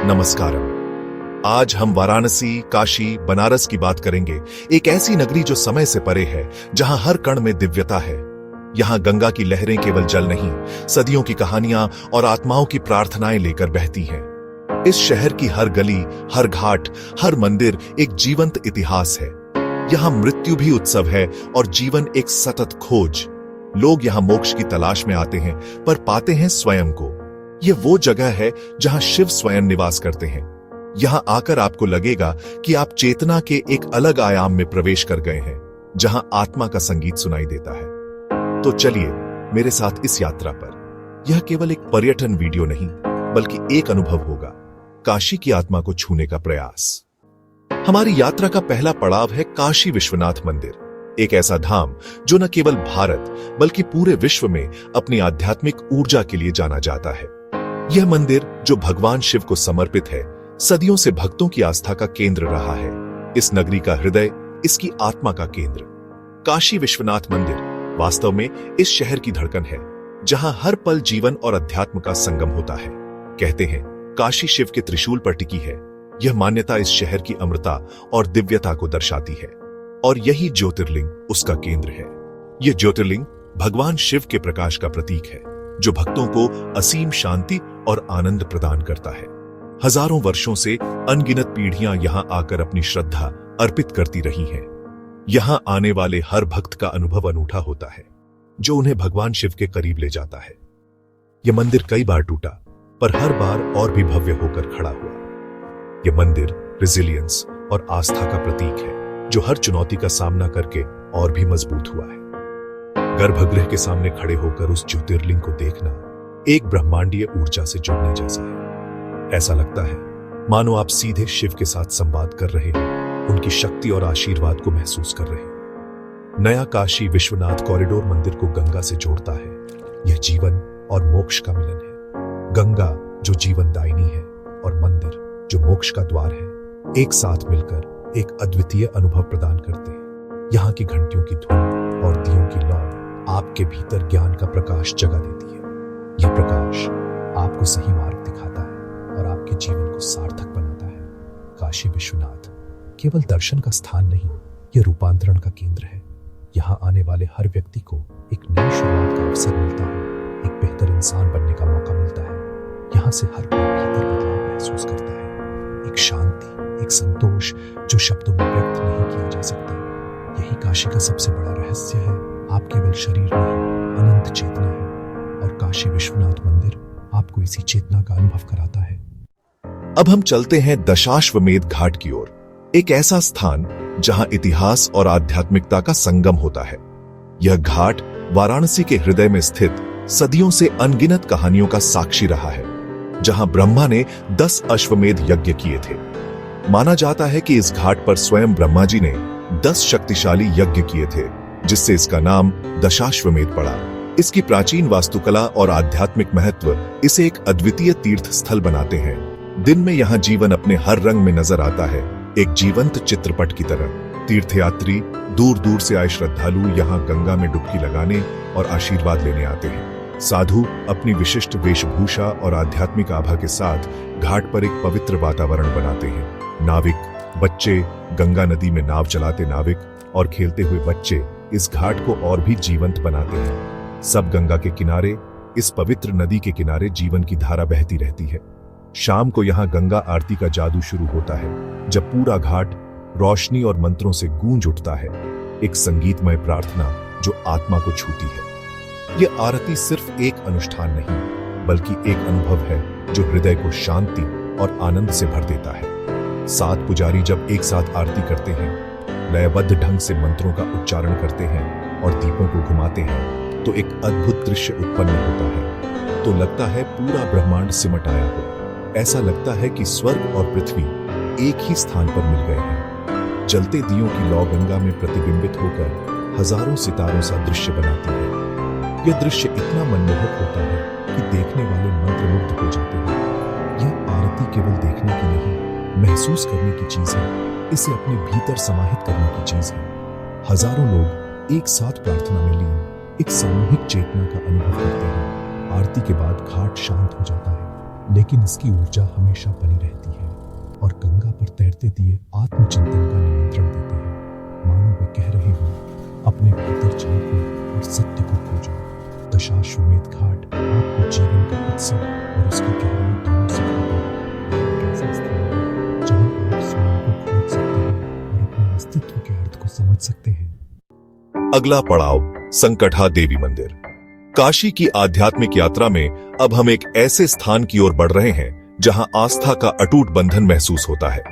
नमस्कारम। आज हम वाराणसी, काशी, बनारस की बात करेंगे। एक ऐसी नगरी जो समय से परे है, जहां हर कण में दिव्यता है। यहां गंगा की लहरें केवल जल नहीं, सदियों की कहानियां और आत्माओं की प्रार्थनाएं लेकर बहती हैं। इस शहर की हर गली, हर घाट, हर मंदिर एक जीवंत इतिहास है। यहां मृत्यु भी उत्सव है और जीवन एक सतत खोज। लोग यहां मोक्ष की तलाश में आते हैं, पर पाते हैं स्वयं को। यह वो जगह है जहां शिव स्वयं निवास करते हैं। यहां आकर आपको लगेगा कि आप चेतना के एक अलग आयाम में प्रवेश कर गए हैं, जहां आत्मा का संगीत सुनाई देता है। तो चलिए मेरे साथ इस यात्रा पर। यह केवल एक पर्यटन वीडियो नहीं, बल्कि एक अनुभव होगा, काशी की आत्मा को छूने का प्रयास। हमारी यात्रा का पहला पड़ाव है काशी विश्वनाथ मंदिर। एक ऐसा धाम जो न केवल भारत बल्कि पूरे विश्व में अपनी आध्यात्मिक ऊर्जा के लिए जाना जाता है। यह मंदिर जो भगवान शिव को समर्पित है, सदियों से भक्तों की आस्था का केंद्र रहा है। इस नगरी का हृदय, इसकी आत्मा का केंद्र। काशी विश्वनाथ मंदिर वास्तव में इस शहर की धड़कन है, जहां हर पल जीवन और अध्यात्म का संगम होता है। कहते हैं काशी शिव के त्रिशूल पर टिकी है। यह मान्यता इस शहर की अमरता और दिव्यता को दर्शाती है, और यही ज्योतिर्लिंग उसका केंद्र है। यह ज्योतिर्लिंग भगवान शिव के प्रकाश का प्रतीक है, जो भक्तों को असीम शांति और आनंद प्रदान करता है। हजारों वर्षों से अनगिनत पीढ़ियां यहां आकर अपनी श्रद्धा अर्पित करती रही हैं। यहां आने वाले हर भक्त का अनुभव अनूठा होता है, जो उन्हें भगवान शिव के करीब ले जाता है। यह मंदिर कई बार टूटा, पर हर बार और भी भव्य होकर खड़ा हुआ। यह मंदिर रेजिलियंस और आस्था का प्रतीक है, जो हर चुनौती का सामना करके और भी मजबूत हुआ है। गर्भगृह के सामने खड़े होकर उस ज्योतिर्लिंग को देखना एक ब्रह्मांडीय ऊर्जा से जुड़ने जैसा है। ऐसा लगता है मानो आप सीधे शिव के साथ संवाद कर रहे हैं, उनकी शक्ति और आशीर्वाद को महसूस कर रहे हैं। नया काशी विश्वनाथ कॉरिडोर मंदिर को गंगा से जोड़ता है। यह जीवन और मोक्ष का मिलन है। गंगा जो जीवन दायिनी है और मंदिर जो मोक्ष का द्वार है, एक साथ मिलकर एक अद्वितीय अनुभव प्रदान करते हैं। यहाँ की घंटियों की धुन और दियों की लौ आपके भीतर ज्ञान का प्रकाश जगा देती है। यह प्रकाश आपको सही मार्ग दिखाता है और आपके जीवन को सार्थक बनाता है। काशी विश्वनाथ केवल दर्शन का स्थान नहीं, यह रूपांतरण का केंद्र है। यहाँ आने वाले हर व्यक्ति को एक नई शुरुआत का अवसर मिलता है, एक बेहतर इंसान बनने का मौका मिलता है। यहाँ से हर कोई भीतर बदलाव महसूस करता है, एक शांति, एक संतोष जो शब्दों में व्यक्त नहीं किया जा सकता। यही काशी का सबसे बड़ा रहस्य है। आप केवल शरीर नहीं, अनंत चेतना है, और काशी विश्वनाथ मंदिर आपको इसी चेतना का अनुभव कराता है। अब हम चलते हैं दशाश्वमेध घाट की ओर, एक ऐसा स्थान जहां इतिहास और आध्यात्मिकता का संगम होता है। यह घाट वाराणसी के हृदय में स्थित सदियों से अनगिनत कहानियों का साक्षी रहा है, जहां ब्रह्मा ने 10 अश्वमेध यज्ञ किए थे। माना जाता है कि इस घाट पर स्वयं ब्रह्मा जी ने 10 शक्तिशाली यज्ञ किए थे, जिससे इसका नाम दशाश्वमेध पड़ा। इसकी प्राचीन वास्तुकला और आध्यात्मिक महत्व इसे एक अद्वितीय तीर्थ स्थल बनाते हैं। दिन में यहाँ जीवन अपने हर रंग में नजर आता है, एक जीवंत चित्रपट की तरह। तीर्थयात्री, दूर दूर से आए श्रद्धालु यहाँ गंगा में डुबकी लगाने और आशीर्वाद लेने आते हैं। साधु अपनी विशिष्ट वेशभूषा और आध्यात्मिक आभा के साथ घाट पर एक पवित्र वातावरण बनाते हैं। नाविक, बच्चे, गंगा नदी में नाव चलाते नाविक और खेलते हुए बच्चे इस घाट को और भी जीवंत बनाते हैं। सब गंगा के किनारे, इस पवित्र नदी के किनारे जीवन की धारा बहती रहती है। शाम को यहाँ गंगा आरती का जादू शुरू होता है, जब पूरा घाट रोशनी और मंत्रों से गूंज उठता है, एक संगीतमय प्रार्थना जो आत्मा को छूती है। यह आरती सिर्फ एक अनुष्ठान नहीं, बल्कि एक अनुभव है जो हृदय को शांति और आनंद से भर देता है। 7 पुजारी जब एक साथ आरती करते हैं, लयबद्ध ढंग से मंत्रों का उच्चारण करते हैं और दीपों को घुमाते हैं, तो एक अद्भुत दृश्य उत्पन्न होता है। तो लगता है पूरा ब्रह्मांड सिमट आया हो। ऐसा लगता है कि स्वर्ग और पृथ्वी एक ही स्थान पर मिल गए हैं। जलते दियों की लौ गंगा में प्रतिबिंबित होकर हजारों सितारों सा दृश्य बनाती है। यह दृश्य इतना मनमोहक होता है कि देखने वाले मंत्रमुग्ध हो जाते हैं। यह आरती केवल देखने की नहीं, महसूस करने की चीज है। इसे अपने भीतर समाहित करने की चीज है। हजारों लोग एक साथ प्रार्थना में लीन एक सामूहिक चेतना का अनुभव करते हैं। आरती के बाद घाट शांत हो जाता है। लेकिन इसकी ऊर्जा हमेशा बनी रहती है और गंगा पर तैरते दिए आत्मचिंतन का निमंत्रण देते हैं। मानो वे कह रहे हो, अपने भीतर झांको और सत्य को खोजो। दशाश्वमेध घाट आपको जीवन का उत्सव और उसकी गहराई दोनों सिखाता है। एक ऐसा स्थान है जहाँ आप स्वयं को खोज सकते हैं और अपने अस्तित्व के अर्थ को समझ सकते हैं। अगला पड़ाव, संकटहा देवी मंदिर। काशी की आध्यात्मिक यात्रा में अब हम एक ऐसे स्थान की ओर बढ़ रहे हैं जहां आस्था का अटूट बंधन महसूस होता है।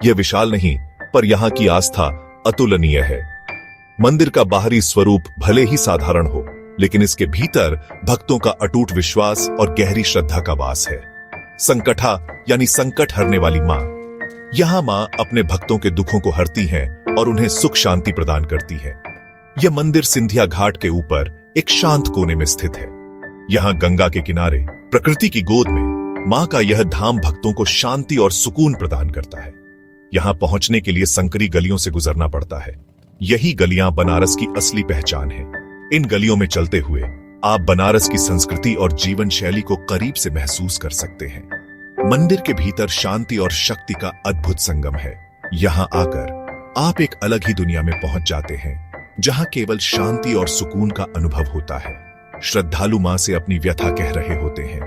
यह विशाल नहीं, पर यहां की आस्था अतुलनीय है। मंदिर का बाहरी स्वरूप भले ही साधारण हो, लेकिन इसके भीतर भक्तों का अटूट विश्वास और गहरी श्रद्धा का वास है। संकटहा यानी संकट हरने वाली मां। यहां मां अपने भक्तों के दुखों को हरती हैं और उन्हें सुख शांति प्रदान करती है। यह मंदिर सिंधिया घाट के ऊपर एक शांत कोने में स्थित है। यहां गंगा के किनारे प्रकृति की गोद में मां का यह धाम भक्तों को शांति और सुकून प्रदान करता है। यहां पहुंचने के लिए संकरी गलियों से गुजरना पड़ता है। यही गलियां बनारस की असली पहचान है। इन गलियों में चलते हुए आप बनारस की संस्कृति और जीवन शैली को करीब से महसूस कर सकते हैं। मंदिर के भीतर शांति और शक्ति का अद्भुत संगम है। यहां आकर आप एक अलग ही दुनिया में पहुंच जाते हैं, जहां केवल शांति और सुकून का अनुभव होता है। श्रद्धालु मां से अपनी व्यथा कह रहे होते हैं,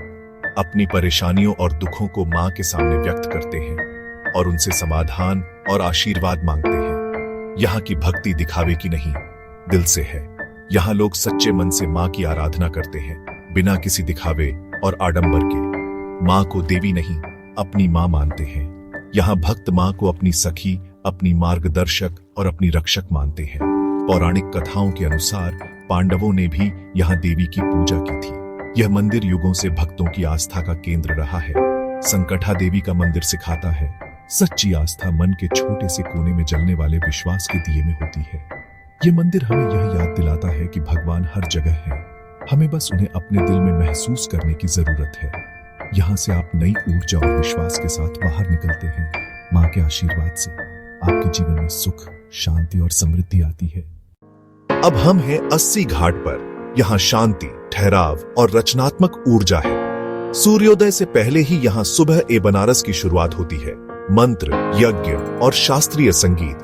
अपनी परेशानियों और दुखों को मां के सामने व्यक्त करते हैं और उनसे समाधान और आशीर्वाद मांगते हैं। यहाँ की भक्ति दिखावे की नहीं, दिल से है। यहाँ लोग सच्चे मन से मां की आराधना करते हैं, बिना किसी दिखावे और आडंबर के। मां को देवी नहीं, अपनी मां मानते हैं। यहाँ भक्त मां को अपनी सखी, अपनी मार्गदर्शक और अपनी रक्षक मानते हैं। पौराणिक कथाओं के अनुसार पांडवों ने भी यहाँ देवी की पूजा की थी। यह मंदिर युगों से भक्तों की आस्था का केंद्र रहा है। संकटहा देवी का मंदिर सिखाता है, सच्ची आस्था मन के छोटे से कोने में जलने वाले विश्वास के दिए में होती है। यह मंदिर हमें यह याद दिलाता है कि भगवान हर जगह है, हमें बस उन्हें अपने दिल में महसूस करने की जरूरत है। यहाँ से आप नई ऊर्जा और विश्वास के साथ बाहर निकलते हैं। माँ के आशीर्वाद से आपके जीवन में सुख, शांति और समृद्धि आती है। अब हम हैं 80 घाट पर। यहाँ शांति, ठहराव और रचनात्मक ऊर्जा है। सूर्योदय से पहले ही यहाँ सुबह ए बनारस की शुरुआत होती है। मंत्र, यज्ञ और शास्त्रीय संगीत।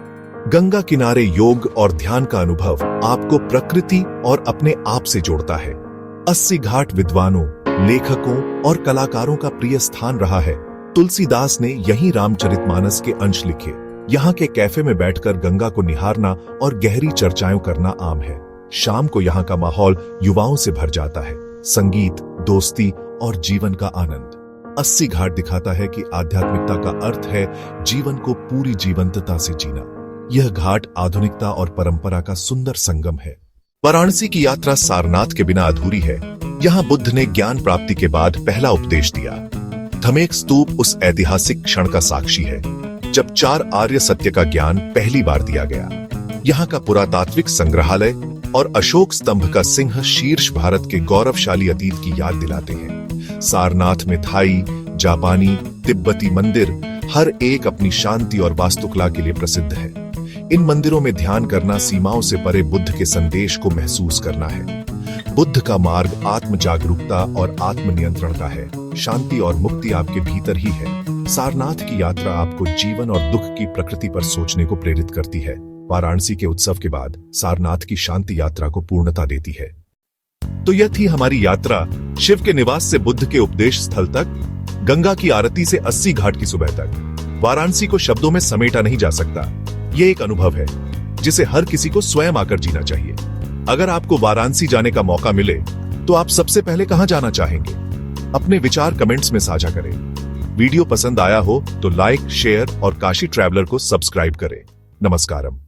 गंगा किनारे योग और ध्यान का अनुभव आपको प्रकृति और अपने आप से जोड़ता है। 80 घाट विद्वानों, लेखकों और कलाकारों का प्रिय स्थान रहा है। तुलसीदास ने यहीं रामचरितमानस के अंश लिखे। यहाँ के कैफे में बैठकर गंगा को निहारना और गहरी चर्चाएं करना आम है। शाम को यहाँ का माहौल युवाओं से भर जाता है। संगीत, दोस्ती और जीवन का आनंद। 80 घाट दिखाता है कि आध्यात्मिकता का अर्थ है जीवन को पूरी जीवंतता से जीना। यह घाट आधुनिकता और परंपरा का सुंदर संगम है। वाराणसी की यात्रा सारनाथ के बिना अधूरी है। यहाँ बुद्ध ने ज्ञान प्राप्ति के बाद पहला उपदेश दिया। धमेक स्तूप उस ऐतिहासिक क्षण का साक्षी है जब 4 आर्य सत्य का ज्ञान पहली बार दिया गया। यहाँ का पुरातात्विक संग्रहालय और अशोक स्तंभ का सिंह शीर्ष भारत के गौरवशाली अतीत की याद दिलाते हैं। सारनाथ में थाई, जापानी, तिब्बती मंदिर हर एक अपनी शांति और वास्तुकला के लिए प्रसिद्ध है। इन मंदिरों में ध्यान करना सीमाओं से परे बुद्ध के संदेश को महसूस करना है। बुद्ध का मार्ग आत्म जागरूकता और आत्मनियंत्रण का है। शांति और मुक्ति आपके भीतर ही है। सारनाथ की यात्रा आपको जीवन और दुख की प्रकृति पर सोचने को प्रेरित करती है। वाराणसी के उत्सव के बाद सारनाथ की शांति यात्रा को पूर्णता देती है। तो यह थी हमारी यात्रा शिव के निवास से बुद्ध के उपदेश स्थल तक, गंगा की आरती से 80 घाट की सुबह तक। वाराणसी को शब्दों में समेटा नहीं जा सकता। यह एक अनुभव है जिसे हर किसी को स्वयं आकर जीना चाहिए। अगर आपको वाराणसी जाने का मौका मिले तो आप सबसे पहले कहां जाना चाहेंगे? अपने विचार कमेंट्स में साझा करें। वीडियो पसंद आया हो तो लाइक, शेयर और काशी ट्रैवलर को सब्सक्राइब करें। नमस्कारम।